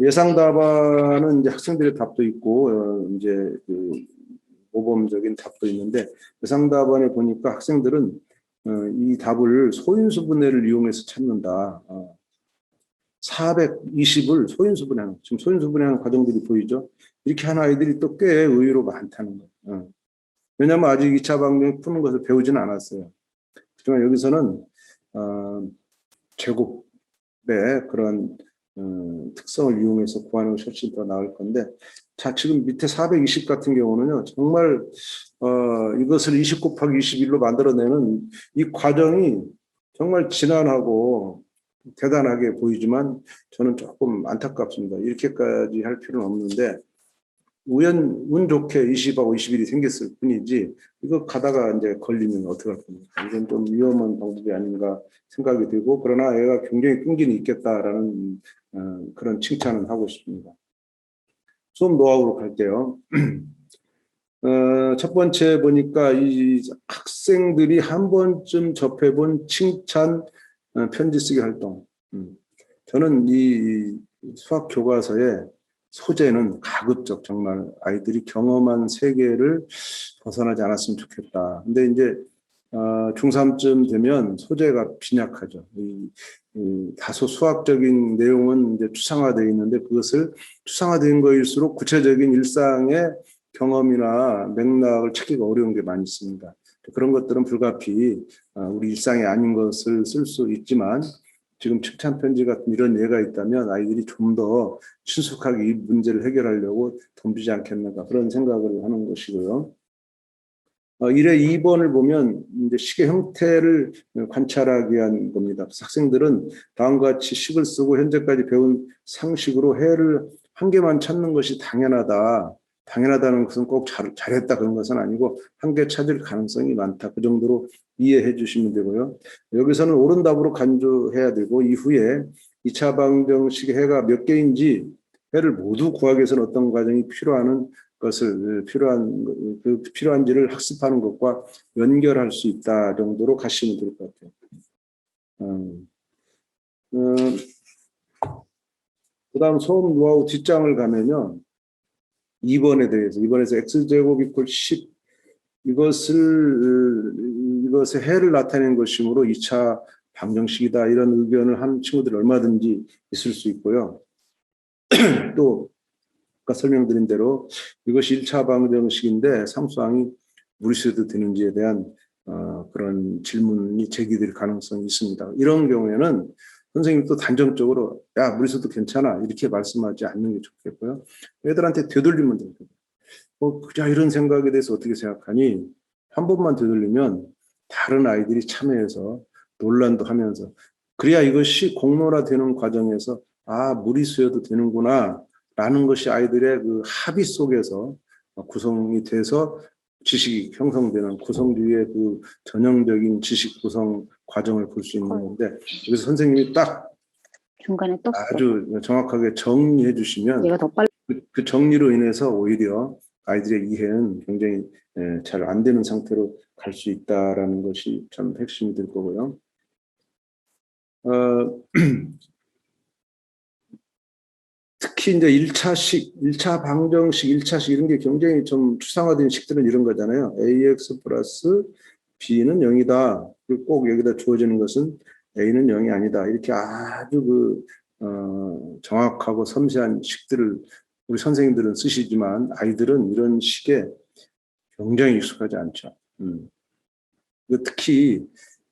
예상 답안은 이제 학생들의 답도 있고 이제 그 모범적인 답도 있는데, 예상 답안에 보니까 학생들은 이 답을 소인수분해를 이용해서 찾는다. 420을 소인수분해하는, 지금 소인수분해하는 과정들이 보이죠. 이렇게 하는 아이들이 또 꽤 의외로 많다는 거예요. 왜냐하면 아직 2차 방정식 푸는 것을 배우지는 않았어요. 하지만 여기서는 제곱의 그런 특성을 이용해서 구하는 것이 훨씬 더 나을 건데, 자, 지금 밑에 420 같은 경우는요, 정말 이것을 20 곱하기 21로 만들어내는 이 과정이 정말 지난하고 대단하게 보이지만 저는 조금 안타깝습니다. 이렇게까지 할 필요는 없는데, 운 좋게 20하고 21이 생겼을 뿐이지 이거 가다가 이제 걸리면 어떡할 겁니까? 이건 좀 위험한 방법이 아닌가 생각이 들고, 그러나 애가 굉장히 끈기는 있겠다라는 그런 칭찬을 하고 싶습니다. 수업 노하우로 갈게요. 첫 번째 보니까 이 학생들이 한 번쯤 접해본 칭찬 편지 쓰기 활동. 저는 이 수학 교과서에 소재는 가급적 정말 아이들이 경험한 세계를 벗어나지 않았으면 좋겠다. 근데 이제 중3쯤 되면 소재가 빈약하죠. 다소 수학적인 내용은 이제 추상화되어 있는데 그것을 추상화된 거일수록 구체적인 일상의 경험이나 맥락을 찾기가 어려운 게 많이 있습니다. 그런 것들은 불가피 우리 일상이 아닌 것을 쓸 수 있지만, 지금 칭찬 편지 같은 이런 예가 있다면 아이들이 좀 더 신속하게 이 문제를 해결하려고 덤비지 않겠는가, 그런 생각을 하는 것이고요. 1회 2번을 보면 이제 식의 형태를 관찰하기 위한 겁니다. 학생들은 다음과 같이 식을 쓰고 현재까지 배운 상식으로 해를 한 개만 찾는 것이 당연하다. 당연하다는 것은 꼭 잘했다 그런 것은 아니고 한 개 찾을 가능성이 많다. 그 정도로 이해해 주시면 되고요. 여기서는 옳은 답으로 간주해야 되고, 이후에 2차 방정식의 해가 몇 개인지 해를 모두 구하기 위해서는 어떤 과정이 필요한 것을 필요한지를 학습하는 것과 연결할 수 있다 정도로 가시면 될 것 같아요. 그다음 소음 노하우 뒷장을 가면요, 2번에 대해서, 이번에서 x제곱 이퀄 10 이것의 해를 나타낸 것이므로 2차 방정식이다, 이런 의견을 한 친구들이 얼마든지 있을 수 있고요. 또 아까 설명드린 대로 이것이 1차 방정식인데 상수항이 무리수도 되는지에 대한 그런 질문이 제기될 가능성이 있습니다. 이런 경우에는 선생님이 또 단정적으로 야, 무리수도 괜찮아 이렇게 말씀하지 않는 게 좋겠고요. 애들한테 되돌리면 됩니다. 그자 이런 생각에 대해서 어떻게 생각하니? 한 번만 되돌리면 다른 아이들이 참여해서 논란도 하면서, 그래야 이것이 공론화되는 과정에서 무리수여도 되는구나 라는 것이 아이들의 그 합의 속에서 구성이 돼서 지식이 형성되는 구성주의의 그 전형적인 지식 구성 과정을 볼 수 있는 건데, 여기서 선생님이 딱 중간에 또 아주 정확하게 정리해 주시면 얘가 더 빨리 그 정리로 인해서 오히려 아이들의 이해는 굉장히 잘 안 되는 상태로 갈 수 있다라는 것이 참 핵심이 될 거고요. 특히 특히 이제 1차식, 1차 방정식, 1차식 이런 게 굉장히 좀 추상화된 식들은 이런 거잖아요. ax 플러스 b는 0이다. 그리고 꼭 여기다 주어지는 것은 a는 0이 아니다. 이렇게 아주 정확하고 섬세한 식들을 우리 선생님들은 쓰시지만 아이들은 이런 식에 굉장히 익숙하지 않죠. 특히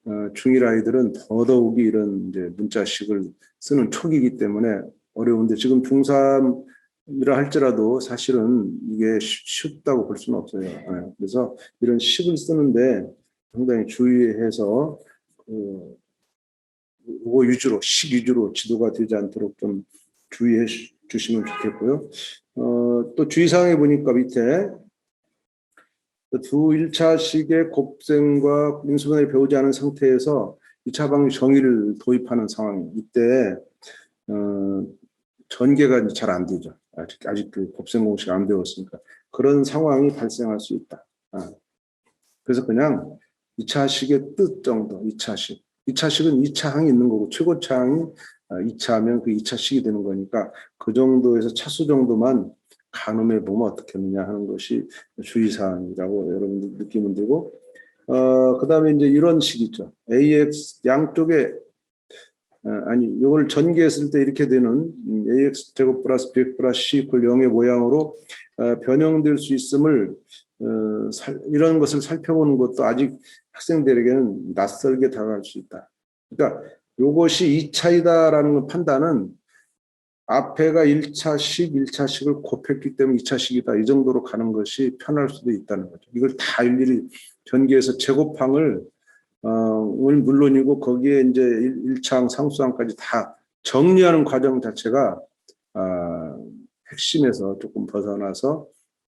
중1 아이들은 더더욱이 이런 이제 문자식을 쓰는 초기이기 때문에 어려운데 지금 중3이라 할지라도 사실은 이게 쉽다고 볼 수는 없어요. 그래서 이런 식을 쓰는데 상당히 주의해서 그거 위주로 식 위주로 지도가 되지 않도록 좀 주의해 주시면 좋겠고요. 또 주의사항에 보니까 밑에 두 1차식의 곱셈과 인수분해를 배우지 않은 상태에서 2차 방식 정의를 도입하는 상황. 이때 전개가 잘 안 되죠. 아직 그 곱셈 공식 안 배웠으니까 그런 상황이 발생할 수 있다. 그래서 그냥 2차식의 뜻 정도. 2차식. 2차식은 2차항이 있는 거고 최고차항이 2차하면 그 2차식이 되는 거니까 그 정도에서 차수 정도만 가늠해 보면 어떻겠느냐 하는 것이 주의사항이라고 여러분들 느끼면 되고, 그 다음에 이제 이런 식이죠. AX 양쪽에, 아니, 이걸 전개했을 때 이렇게 되는 AX 제곱 플러스 B 플러스 C 이퀄 0의 모양으로 변형될 수 있음을, 이런 것을 살펴보는 것도 아직 학생들에게는 낯설게 다가갈 수 있다. 그러니까 이것이 2차이다라는 판단은 앞에가 1차식, 1차식을 곱했기 때문에 2차식이다. 이 정도로 가는 것이 편할 수도 있다는 거죠. 이걸 다 일일이 전개해서 제곱항을 물론이고 거기에 이제 1차항, 상수항까지 다 정리하는 과정 자체가 핵심에서 조금 벗어나서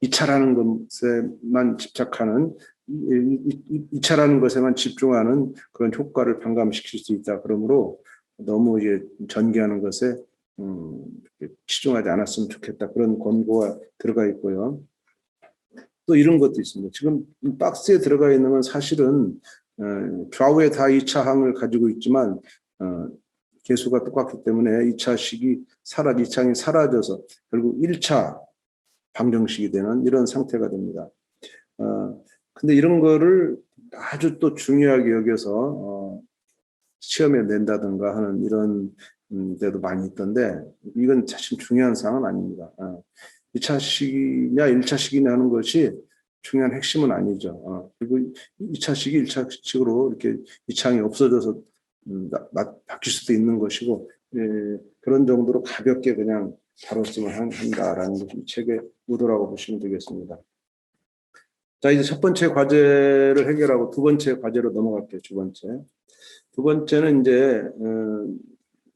2차라는 것에만 집착하는 2차라는 것에만 집중하는 그런 효과를 반감시킬 수 있다. 그러므로 너무 이제 전개하는 것에 치중하지 않았으면 좋겠다. 그런 권고가 들어가 있고요. 또 이런 것도 있습니다. 지금 박스에 들어가 있는 건 사실은 좌우에 다 2차항을 가지고 있지만 개수가 똑같기 때문에 2차식이 2차항이 사라져서 결국 1차 방정식이 되는 이런 상태가 됩니다. 근데 이런 거를 아주 또 중요하게 여겨서 시험에 낸다든가 하는 이런 데도 많이 있던데 이건 사실 중요한 사항은 아닙니다. 2차식이냐 1차식이냐 하는 것이 중요한 핵심은 아니죠. 그리고 2차식이 1차식으로 이렇게 2차항이 없어져서 바뀔 수도 있는 것이고 그런 정도로 가볍게 그냥 다뤘으면 한다라는 것이 이 책의 의도라고 보시면 되겠습니다. 자, 이제 첫 번째 과제를 해결하고 두 번째 과제로 넘어갈게요. 두 번째는 이제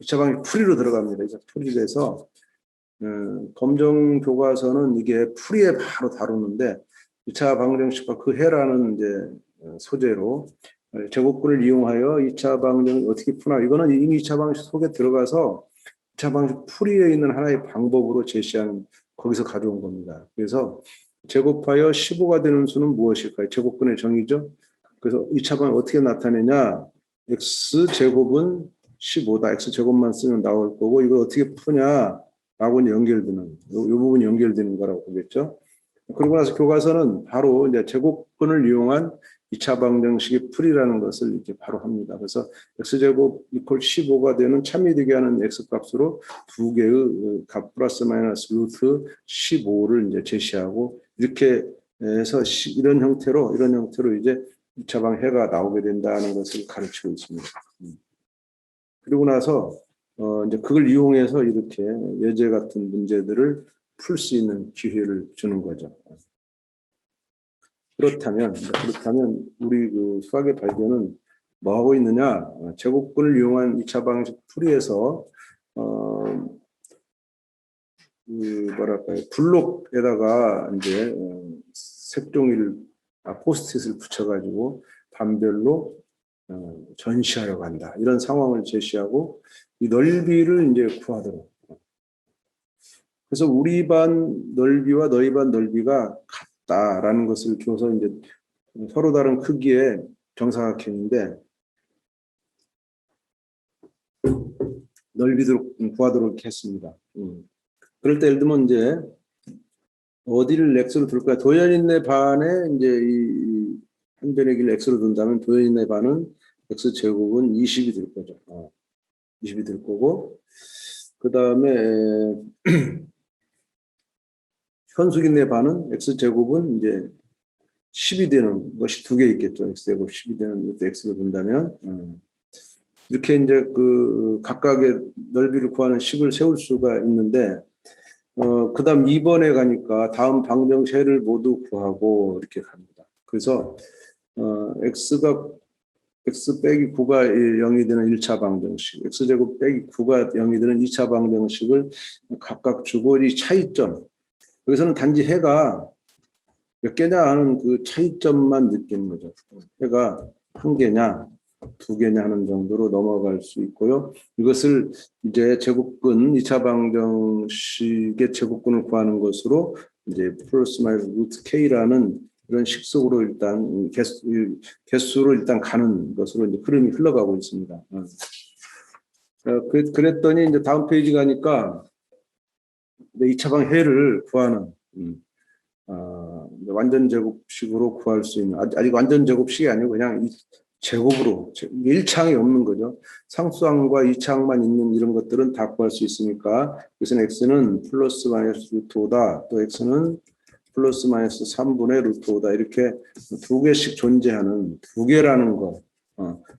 2차 방식 풀이로 들어갑니다. 이제 풀이에서 검정 교과서는 이게 풀이에 바로 다루는데 2차 방정식과 그 해라는 이제 소재로 제곱근을 이용하여 2차 방정을 어떻게 푸나 이거는 이미 2차 방식 속에 들어가서 2차 방식 풀이에 있는 하나의 방법으로 제시한 거기서 가져온 겁니다. 그래서 제곱하여 15가 되는 수는 무엇일까요? 제곱근의 정의죠. 그래서 2차 방식 어떻게 나타내냐? x제곱은 15다. x제곱만 쓰면 나올 거고 이걸 어떻게 푸냐라고 연결되는 이 부분이 연결되는 거라고 보겠죠. 그러고 나서 교과서는 바로 이제 제곱근을 이용한 2차 방정식의 풀이라는 것을 이렇게 바로 합니다. 그래서 x제곱 이퀄 15가 되는 참이되게 하는 x값으로 두 개의 값 플러스 마이너스 루트 15를 이제 제시하고 이렇게 해서 이런 형태로 이제 2차 방해가 나오게 된다는 것을 가르치고 있습니다. 그리고 나서 이제 그걸 이용해서 이렇게 예제 같은 문제들을 풀 수 있는 기회를 주는 거죠. 그렇다면 우리 그 수학의 발견은 뭐 하고 있느냐? 제곱근을 이용한 2차 방식 풀이에서 뭐랄까요? 블록에다가 이제 색종이를 포스트잇을 붙여가지고 반별로 전시하려고 한다. 이런 상황을 제시하고 이 넓이를 이제 구하도록. 그래서 우리 반 넓이와 너희 반 넓이가 같다라는 것을 줘서 이제 서로 다른 크기의 정사각형인데 넓이도 구하도록 했습니다. 그럴 때 예를 들면 이제 어디를 x로 둘까? 도연인의 반에 이제 이 한변의 길을 x로 둔다면 도연인의 반은 x 제곱은 20이 될 거죠. 20이 될 거고, 그 다음에 현숙인의 반은 x 제곱은 이제 10이 되는 것이 두 개 있겠죠. x 제곱 10이 되는 것도 x로 둔다면 이렇게 이제 그 각각의 넓이를 구하는 식을 세울 수가 있는데. 그다음 2번에 가니까 다음 방정식을 모두 구하고 이렇게 갑니다. 그래서 x가 x 빼기 9가 0이 되는 1차 방정식, x제곱 빼기 9가 0이 되는 2차 방정식을 각각 주고 이 차이점, 여기서는 단지 해가 몇 개냐 하는 그 차이점만 느끼는 거죠. 해가 한 개냐 두 개냐 하는 정도로 넘어갈 수 있고요. 이것을 이제 제곱근 2차 방정식의 제곱근을 구하는 것으로 이제 플러스 마이너스 루트 k라는 이런 식속으로 일단 개수로 일단 가는 것으로 이제 흐름이 흘러가고 있습니다. 그랬더니 이제 다음 페이지 가니까 2차 방 해를 구하는 완전 제곱식으로 구할 수 있는, 아직 완전 제곱식이 아니고 그냥 제곱으로 1창이 없는 거죠. 상수항과 2창만 있는 이런 것들은 다 구할 수 있으니까 그래서 x는 플러스 마이너스 루트 5다. 또 x는 플러스 마이너스 3분의 루트 5다. 이렇게 두 개씩 존재하는 두 개라는 거,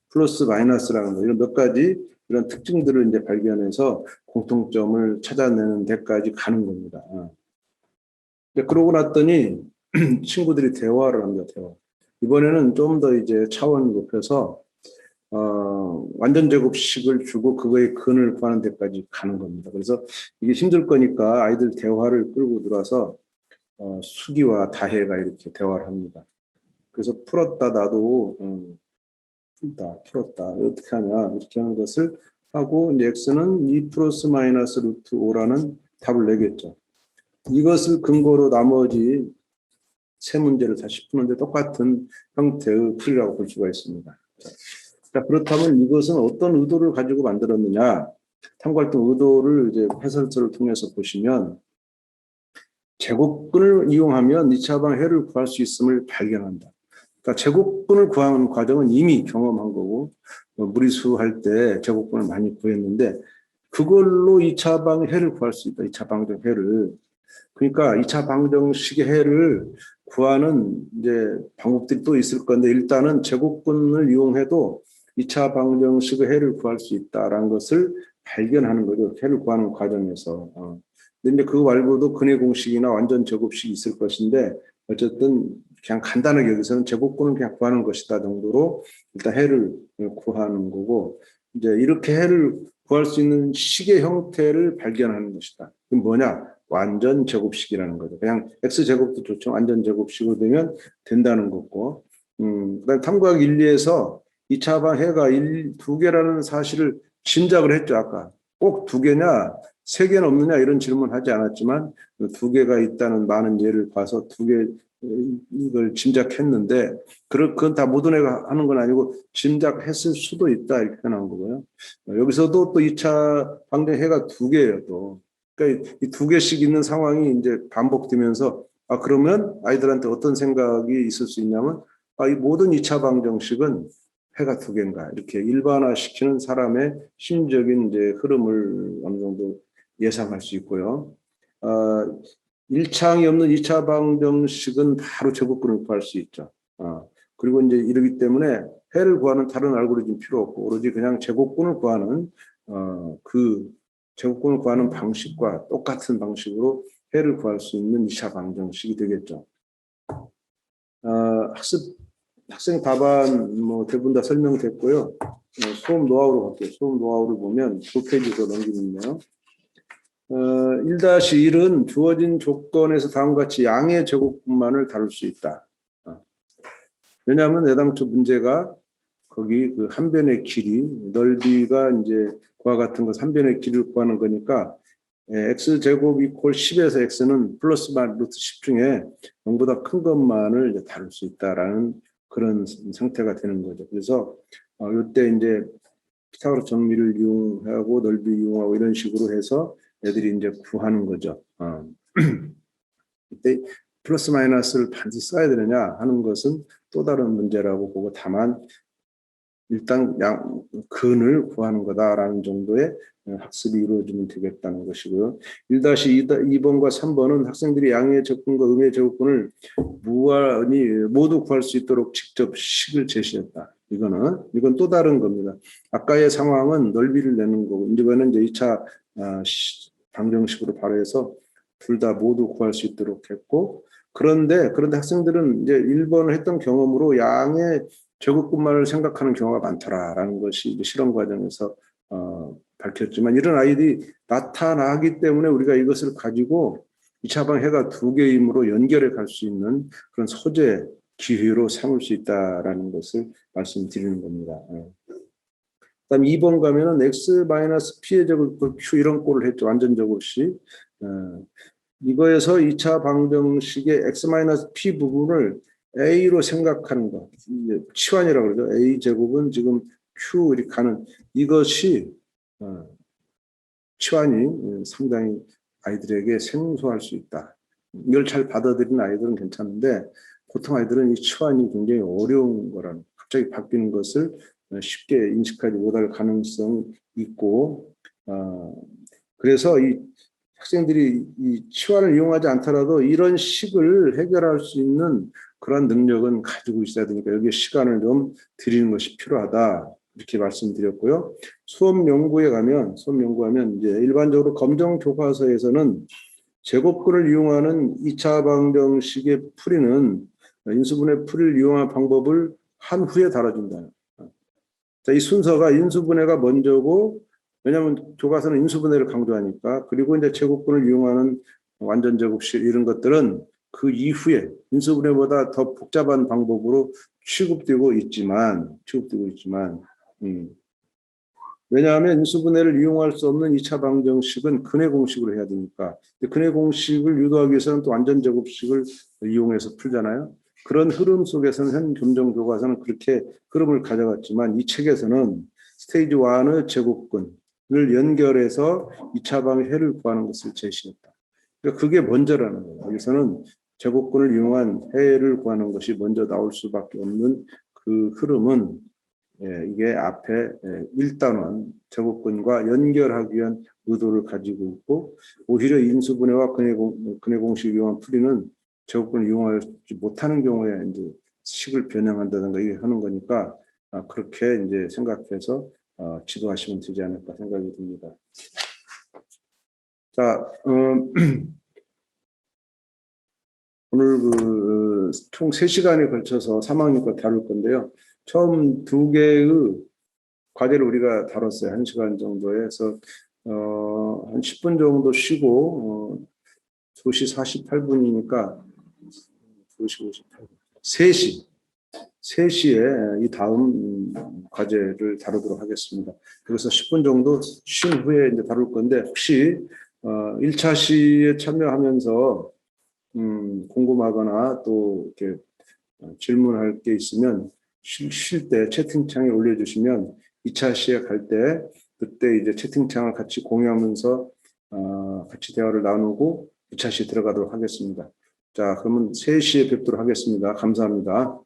플러스 마이너스라는 거, 이런 몇 가지 이런 특징들을 이제 발견해서 공통점을 찾아내는 데까지 가는 겁니다. 그러고 났더니 친구들이 대화를 합니다. 대화. 이번에는 좀 더 이제 차원을 높여서 완전 제곱식을 주고 그거의 근을 구하는 데까지 가는 겁니다. 그래서 이게 힘들 거니까 아이들 대화를 끌고 들어와서 수기와 다해가 이렇게 대화를 합니다. 그래서 풀었다 나도 풀었다 어떻게 하냐 이렇게 하는 것을 하고 이제 x는 2 플러스 마이너스 루트 5라는 답을 내겠죠. 이것을 근거로 나머지 세 문제를 다시 푸는데 똑같은 형태의 풀이라고 볼 수가 있습니다. 자, 그렇다면 이것은 어떤 의도를 가지고 만들었느냐? 탐구활동 의도를 이제 해설서를 통해서 보시면 제곱근을 이용하면 2차 방 해를 구할 수 있음을 발견한다. 그러니까 제곱근을 구하는 과정은 이미 경험한 거고 무리수할 때 제곱근을 많이 구했는데 그걸로 2차 방 해를 구할 수 있다. 2차 방정 해를. 그러니까 2차 방정식의 해를 구하는 이제 방법들이 또 있을 건데 일단은 제곱근을 이용해도 2차 방정식의 해를 구할 수 있다라는 것을 발견하는 거죠. 해를 구하는 과정에서. 근데 그거 말고도 근의 공식이나 완전 제곱식이 있을 것인데 어쨌든 그냥 간단하게 여기서는 제곱근을 그냥 구하는 것이다 정도로 일단 해를 구하는 거고 이제 이렇게 해를 구할 수 있는 식의 형태를 발견하는 것이다. 그럼 뭐냐? 완전 제곱식이라는 거죠. 그냥 x제곱도 좋죠. 완전 제곱식으로 되면 된다는 거고. 그다음 탐구학 1, 2에서 2차 방 해가 두 개라는 사실을 짐작을 했죠. 아까 꼭 두 개냐, 세 개는 없느냐 이런 질문 하지 않았지만 두 개가 있다는 많은 예를 봐서 두 개 이걸 짐작했는데 그건 다 모든 애가 하는 건 아니고 짐작했을 수도 있다 이렇게 나온 거고요. 여기서도 또 2차 방정 해가 두 개예요. 또. 그러니까 이 두 개씩 있는 상황이 이제 반복되면서 그러면 아이들한테 어떤 생각이 있을 수 있냐면 이 모든 2차 방정식은 해가 두 개인가 이렇게 일반화시키는 사람의 심적인 이제 흐름을 어느 정도 예상할 수 있고요. 1창이 없는 2차 방정식은 바로 제곱근을 구할 수 있죠. 그리고 이제 이러기 때문에 해를 구하는 다른 알고리즘 필요 없고 오로지 그냥 제곱근을 구하는 그 제곱근을 구하는 방식과 똑같은 방식으로 해를 구할 수 있는 2차 방정식이 되겠죠. 학생 답안 뭐 대부분 다 설명됐고요. 수업 노하우로 갈게요. 수업 노하우를 보면 두 페이지 더 넘기면요. 1-1은 주어진 조건에서 다음과 같이 양의 제곱분만을 다룰 수 있다. 왜냐하면 애당초 문제가 거기 그 한 변의 길이 넓이가 이제 그와 같은 거 3변의 길이를 구하는 거니까 x제곱 이퀄 10에서 x는 플러스 루트 10 중에 0보다 큰 것만을 이제 다룰 수 있다라는 그런 상태가 되는 거죠. 그래서 이때 이제 피타고라스 정리를 이용하고 넓이 이용하고 이런 식으로 해서 애들이 이제 구하는 거죠. 이때 플러스 마이너스를 반드시 써야 되느냐 하는 것은 또 다른 문제라고 보고, 다만 일단 근을 구하는 거다라는 정도의 학습이 이루어지면 되겠다는 것이고요. 1-2번과 3번은 학생들이 양의 접근과 음의 제곱근을 무한히 모두 구할 수 있도록 직접 식을 제시했다. 이건 또 다른 겁니다. 아까의 상황은 넓이를 내는 거고, 이번에는 이제 2차 방정식으로 발휘해서 둘 다 모두 구할 수 있도록 했고, 그런데 학생들은 이제 1번을 했던 경험으로 양의 제곱근만을 생각하는 경우가 많더라라는 것이 이제 실험 과정에서 밝혔지만, 이런 아이들이 나타나기 때문에 우리가 이것을 가지고 2차 방해가 두 개이므로 연결해 갈 수 있는 그런 소재, 기회로 삼을 수 있다라는 것을 말씀드리는 겁니다. 그다음 2번 가면은 x-p의 제곱 q 이런 꼴을 했죠. 완전제곱식. 이거에서 2차 방정식의 x-p 부분을 a로 생각하는 것, 치환이라고 그러죠. a 제곱은 지금 q 이렇게 가는 이것이 치환이 상당히 아이들에게 생소할 수 있다. 이걸 잘 받아들이는 아이들은 괜찮은데, 보통 아이들은 이 치환이 굉장히 어려운 거라는, 갑자기 바뀌는 것을 쉽게 인식하지 못할 가능성이 있고, 그래서 이 학생들이 이 치환을 이용하지 않더라도 이런 식을 해결할 수 있는 그런 능력은 가지고 있어야 되니까 여기에 시간을 좀 드리는 것이 필요하다, 이렇게 말씀드렸고요. 수업 연구하면 이제 일반적으로 검정 교과서에서는 제곱근을 이용하는 2차 방정식의 풀이는 인수분해 풀이를 이용한 방법을 한 후에 다뤄준다. 자, 이 순서가 인수분해가 먼저고, 왜냐하면 교과서는 인수분해를 강조하니까. 그리고 이제 제곱근을 이용하는 완전제곱식 이런 것들은 그 이후에 인수분해보다 더 복잡한 방법으로 취급되고 있지만 왜냐하면 인수분해를 이용할 수 없는 2차 방정식은 근해 공식으로 해야 되니까. 근해 공식을 유도하기 위해서는 또 완전제곱식을 이용해서 풀잖아요. 그런 흐름 속에서는 현 검정 교과서는 그렇게 흐름을 가져갔지만, 이 책에서는 스테이지 1의 제곱근을 연결해서 2차 방해를 구하는 것을 제시했다. 그러니까 그게 먼저라는 거예요. 여기서는 제곱근을 이용한 해를 구하는 것이 먼저 나올 수밖에 없는 그 흐름은, 이게 앞에 1단원 제곱근과 연결하기 위한 의도를 가지고 있고, 오히려 인수분해와 근해 공식 이용한 풀이는 제곱근을 이용하지 못하는 경우에 이제 식을 변형한다든가 이게 하는 거니까, 그렇게 이제 생각해서 지도하시면 되지 않을까 생각이 듭니다. 자, 오늘 총 3시간에 걸쳐서 3학년과 다룰 건데요. 처음 2개의 과제를 우리가 다뤘어요. 1시간 정도에서 한 10분 정도 쉬고 2시 48분이니까 2시 58분 3시에 이 다음 과제를 다루도록 하겠습니다. 그래서 10분 정도 쉰 후에 이제 다룰 건데, 혹시 1차 시에 참여하면서 궁금하거나 또 이렇게 질문할 게 있으면 쉴 때 채팅창에 올려주시면 2차 시에 갈 때 그때 이제 채팅창을 같이 공유하면서 같이 대화를 나누고 2차 시에 들어가도록 하겠습니다. 자, 그러면 3시에 뵙도록 하겠습니다. 감사합니다.